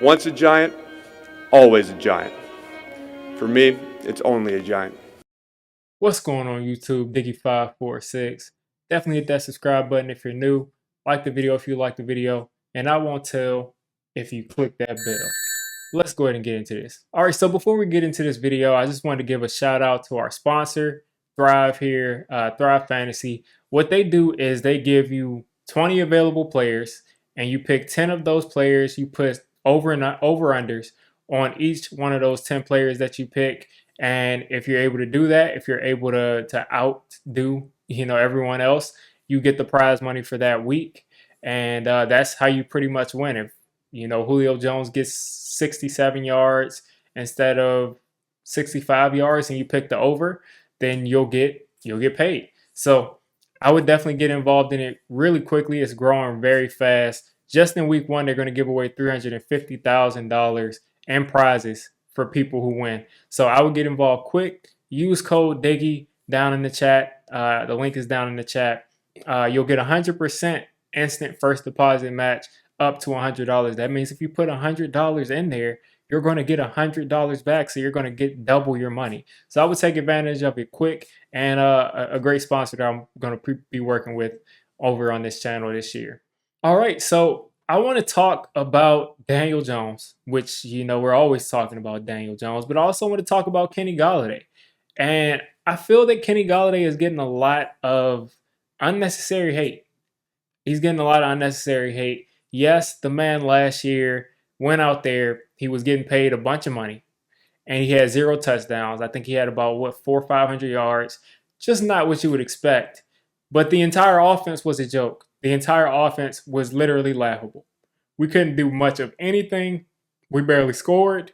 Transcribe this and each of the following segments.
Once a giant, always a giant. For me, it's only a giant. What's going on YouTube? Diggy546. Definitely hit that subscribe button if you're new. Like the video if you like the video. And I won't tell if you click that bell. Let's go ahead and get into this. All right, so before we get into this video, I just wanted to give a shout out to our sponsor, Thrive here, Thrive Fantasy. What they do is they give you 20 available players and you pick 10 of those players. You put over-unders on each one of those 10 players that you pick. And if you're able to do that, if you're able to outdo, everyone else, you get the prize money for that week. And that's how you pretty much win. If, Julio Jones gets 67 yards instead of 65 yards and you pick the over, then you'll get paid. So I would definitely get involved in it really quickly. It's growing very fast. Just in week one, they're going to give away $350,000 in prizes for people who win. So I would get involved quick. Use code DIGGE down in the chat. The link is down in the chat. You'll get 100% instant first deposit match up to $100. That means if you put $100 in there, you're going to get $100 back. So you're going to get double your money. So I would take advantage of it quick, and a great sponsor that I'm going to be working with over on this channel this year. All right, so I want to talk about Daniel Jones, which, we're always talking about Daniel Jones, but I also want to talk about Kenny Golladay. And I feel that Kenny Golladay is getting a lot of unnecessary hate. He's getting a lot of unnecessary hate. Yes, the man last year went out there. He was getting paid a bunch of money, and he had 0 touchdowns. I think he had about, 400 or 500 yards. Just not what you would expect. But the entire offense was a joke. The entire offense was literally laughable. We couldn't do much of anything. We barely scored.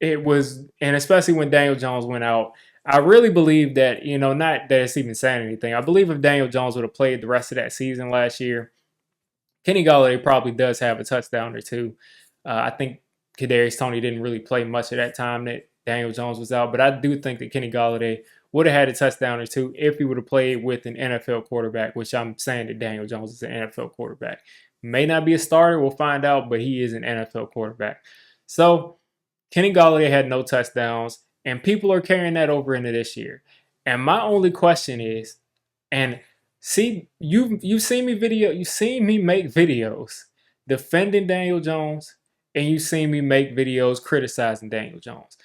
And especially when Daniel Jones went out, I really believe that, not that it's even saying anything. I believe if Daniel Jones would have played the rest of that season last year, Kenny Golladay probably does have a touchdown or two. I think Kadarius Toney didn't really play much of that time that Daniel Jones was out, but I do think that Kenny Golladay would have had a touchdown or two if he would have played with an NFL quarterback, which I'm saying that Daniel Jones is an NFL quarterback. May not be a starter, we'll find out, but he is an NFL quarterback. So Kenny Golladay had no touchdowns, and people are carrying that over into this year. And my only question is, and see, you've seen me make videos defending Daniel Jones, and you've seen me make videos criticizing Daniel Jones.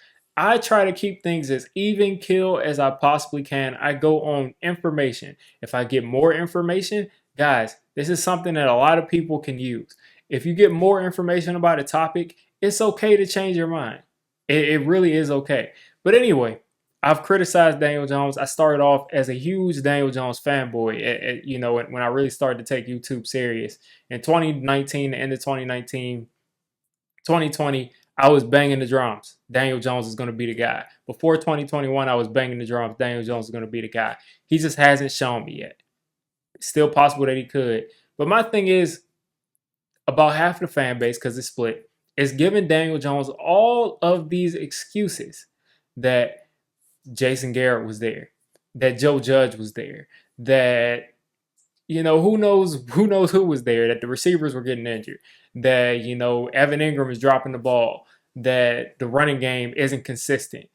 I try to keep things as even keel as I possibly can. I go on information. If I get more information, guys, this is something that a lot of people can use. If you get more information about a topic, it's okay to change your mind. It really is okay. But anyway, I've criticized Daniel Jones. I started off as a huge Daniel Jones fanboy, when I really started to take YouTube serious. In 2019, the end of 2019, 2020, I was banging the drums. Daniel Jones is going to be the guy. Before 2021, I was banging the drums. Daniel Jones is going to be the guy. He just hasn't shown me yet. It's still possible that he could. But my thing is, about half the fan base, because it's split, is giving Daniel Jones all of these excuses that Jason Garrett was there, that Joe Judge was there, that who knows who was there, that the receivers were getting injured, that Evan Ingram is dropping the ball, that the running game isn't consistent.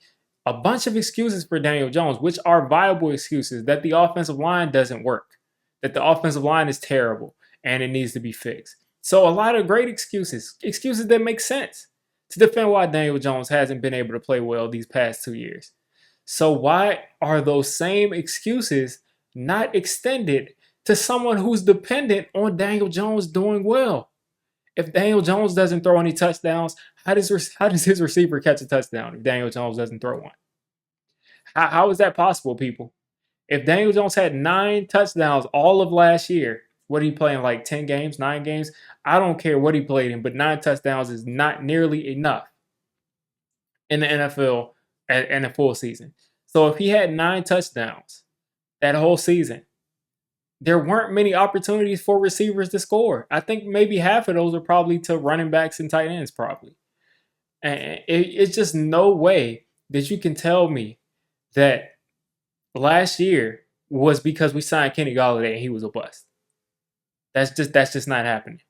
A bunch of excuses for Daniel Jones, which are viable excuses, that the offensive line doesn't work, that the offensive line is terrible and it needs to be fixed. So a lot of great excuses that make sense to defend why Daniel Jones hasn't been able to play well these past 2 years. So why are those same excuses not extended to someone who's dependent on Daniel Jones doing well? If Daniel Jones doesn't throw any touchdowns, how does his receiver catch a touchdown if Daniel Jones doesn't throw one? How is that possible, people? If Daniel Jones had 9 touchdowns all of last year, what are he playing, like 10 games, 9 games? I don't care what he played in, but 9 touchdowns is not nearly enough in the NFL and a full season. So if he had 9 touchdowns that whole season, there weren't many opportunities for receivers to score. I think maybe half of those are probably to running backs and tight ends, probably. And it's just no way that you can tell me that last year was because we signed Kenny Golladay and he was a bust. That's just not happening.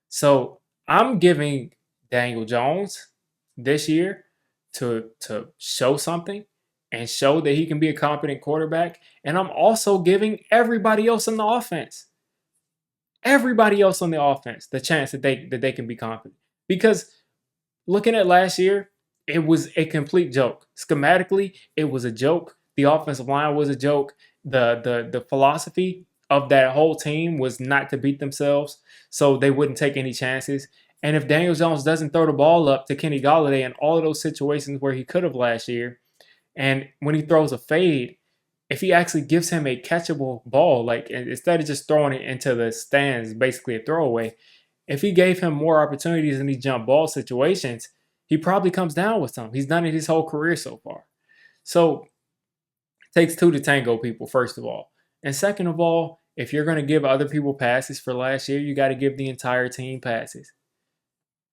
So I'm giving Daniel Jones this year to show something and show that he can be a competent quarterback. And I'm also giving everybody else on the offense, the chance that they can be competent. Because looking at last year, it was a complete joke. Schematically, it was a joke. The offensive line was a joke. The philosophy of that whole team was not to beat themselves, so they wouldn't take any chances. And if Daniel Jones doesn't throw the ball up to Kenny Golladay in all of those situations where he could have last year, and when he throws a fade, if he actually gives him a catchable ball, like instead of just throwing it into the stands, basically a throwaway, if he gave him more opportunities in these jump ball situations, he probably comes down with some. He's done it his whole career so far. So it takes two to tango, people, first of all. And second of all, if you're going to give other people passes for last year, you got to give the entire team passes.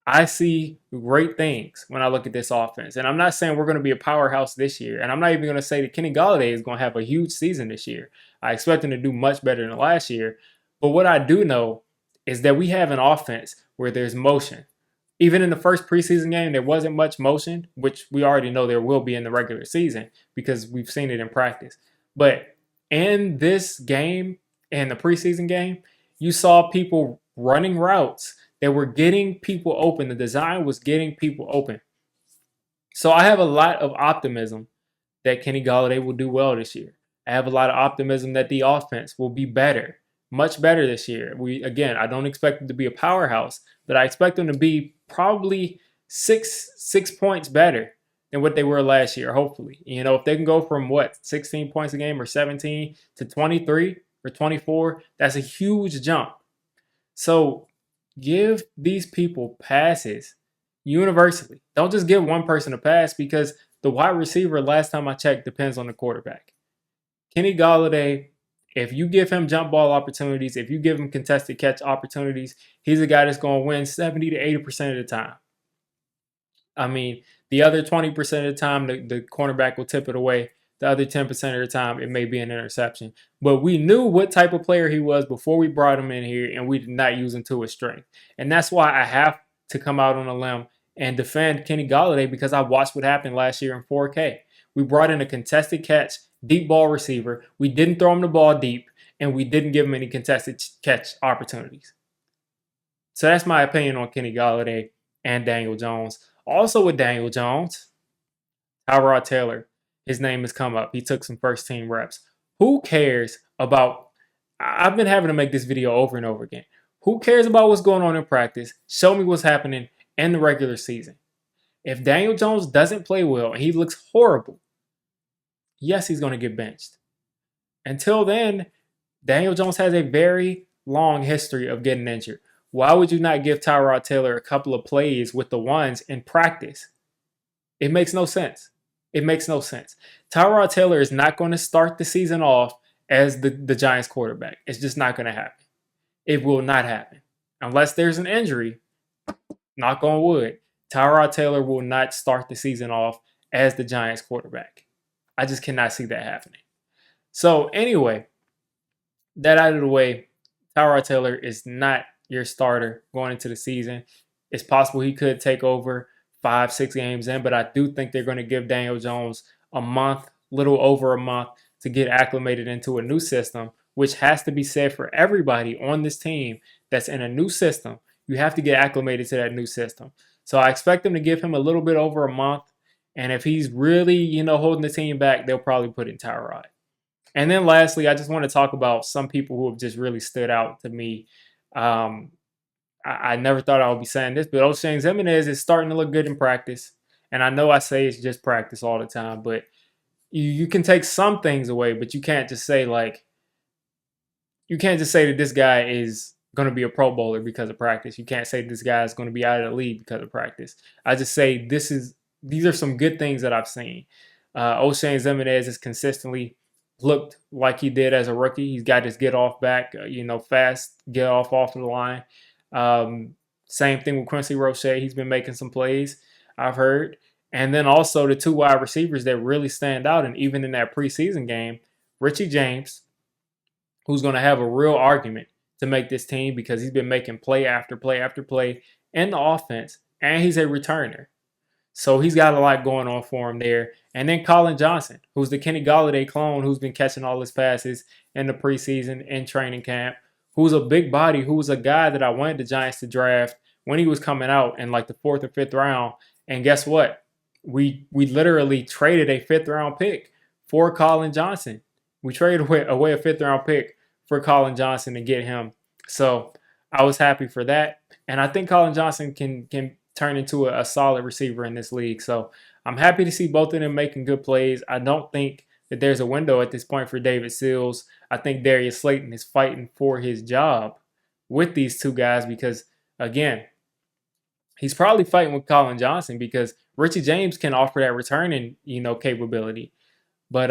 I see great things when I look at this offense. And I'm not saying we're going to be a powerhouse this year. And I'm not even going to say that Kenny Golladay is going to have a huge season this year. I expect him to do much better than last year. But what I do know is that we have an offense where there's motion. Even in the first preseason game, there wasn't much motion, which we already know there will be in the regular season because we've seen it in practice. But in this game, in the preseason game, you saw people running routes that were getting people open. The design was getting people open. So I have a lot of optimism that Kenny Golladay will do well this year. I have a lot of optimism that the offense will be better, much better this year. I don't expect them to be a powerhouse, but I expect them to be probably six points better than what they were last year, hopefully. You know, if they can go from 16 points a game or 17 to 23 or 24, that's a huge jump. So give these people passes universally. Don't just give one person a pass because the wide receiver, last time I checked, depends on the quarterback. Kenny Golladay, if you give him jump ball opportunities, if you give him contested catch opportunities, he's a guy that's going to win 70 to 80% of the time. I mean, the other 20% of the time, the cornerback will tip it away. The other 10% of the time, it may be an interception. But we knew what type of player he was before we brought him in here, and we did not use him to his strength. And that's why I have to come out on a limb and defend Kenny Golladay because I watched what happened last year in 4K. We brought in a contested catch, deep ball receiver. We didn't throw him the ball deep, and we didn't give him any contested catch opportunities. So that's my opinion on Kenny Golladay and Daniel Jones. Also with Daniel Jones, Tyrod Taylor. His name has come up. He took some first team reps. Who cares about, I've been having to make this video over and over again. Who cares about what's going on in practice? Show me what's happening in the regular season. If Daniel Jones doesn't play well and he looks horrible, yes, he's going to get benched. Until then, Daniel Jones has a very long history of getting injured. Why would you not give Tyrod Taylor a couple of plays with the ones in practice? It makes no sense. It makes no sense. Tyrod Taylor is not going to start the season off as the Giants quarterback. It's just not going to happen. It will not happen. Unless there's an injury, knock on wood, Tyrod Taylor will not start the season off as the Giants quarterback. I just cannot see that happening. So anyway, that out of the way, Tyrod Taylor is not your starter going into the season. It's possible he could take over 5-6 games in, but I do think they're going to give Daniel Jones a month, little over a month, to get acclimated into a new system, which has to be said for everybody on this team that's in a new system. You have to get acclimated to that new system. So I expect them to give him a little bit over a month, and if he's really, holding the team back, they'll probably put in Tyrod. And then lastly, I just want to talk about some people who have just really stood out to me. I never thought I would be saying this, but O'Shane Ximines is starting to look good in practice. And I know I say it's just practice all the time, but you can take some things away, but you can't just say that this guy is going to be a Pro Bowler because of practice. You can't say this guy is going to be out of the league because of practice. I just say these are some good things that I've seen. O'Shane Ximines has consistently looked like he did as a rookie. He's got his get off back, fast get off of the line. Same thing with Quincy Roche. He's been making some plays, I've heard. And then also the two wide receivers that really stand out, and even in that preseason game, Richie James, who's going to have a real argument to make this team because he's been making play after play after play in the offense and he's a returner. So he's got a lot going on for him there. And then Colin Johnson, who's the Kenny Golladay clone, who's been catching all his passes in the preseason and training camp, who's a big body, who's a guy that I wanted the Giants to draft when he was coming out in like the 4th or 5th round. And guess what? We literally traded a 5th round pick for Colin Johnson. We traded away a 5th round pick for Colin Johnson to get him. So I was happy for that. And I think Colin Johnson can turn into a solid receiver in this league. So I'm happy to see both of them making good plays. I don't think that there's a window at this point for David Sills. I think Darius Slayton is fighting for his job with these two guys because, again, he's probably fighting with Colin Johnson because Richie James can offer that returning, capability. But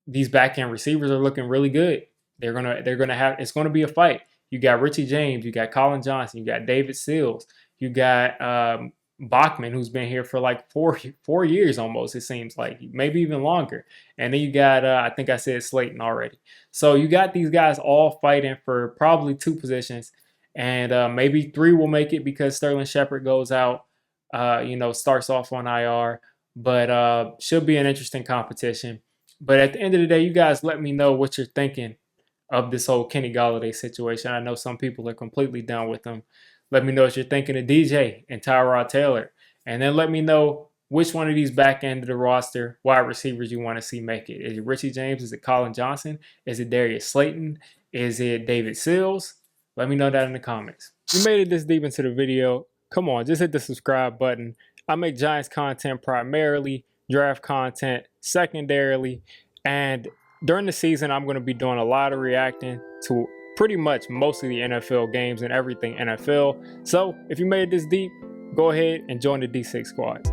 these back end receivers are looking really good. They're gonna have, it's gonna be a fight. You got Richie James, you got Colin Johnson, you got David Sills, you got Bachman, who's been here for like four years almost, it seems like, maybe even longer. And then you got, I think I said Slayton already. So you got these guys all fighting for probably 2 positions. And maybe 3 will make it because Sterling Shepard goes out, starts off on IR. But should be an interesting competition. But at the end of the day, you guys let me know what you're thinking of this whole Kenny Golladay situation. I know some people are completely down with him. Let me know what you're thinking of DJ and Tyrod Taylor. And then let me know which one of these back end of the roster wide receivers you want to see make it. Is it Richie James? Is it Colin Johnson? Is it Darius Slayton? Is it David Sills? Let me know that in the comments. If you made it this deep into the video, come on, just hit the subscribe button. I make Giants content primarily, draft content secondarily, and during the season, I'm going to be doing a lot of reacting to pretty much most of the NFL games and everything NFL. So if you made it this deep, go ahead and join the D6 squad.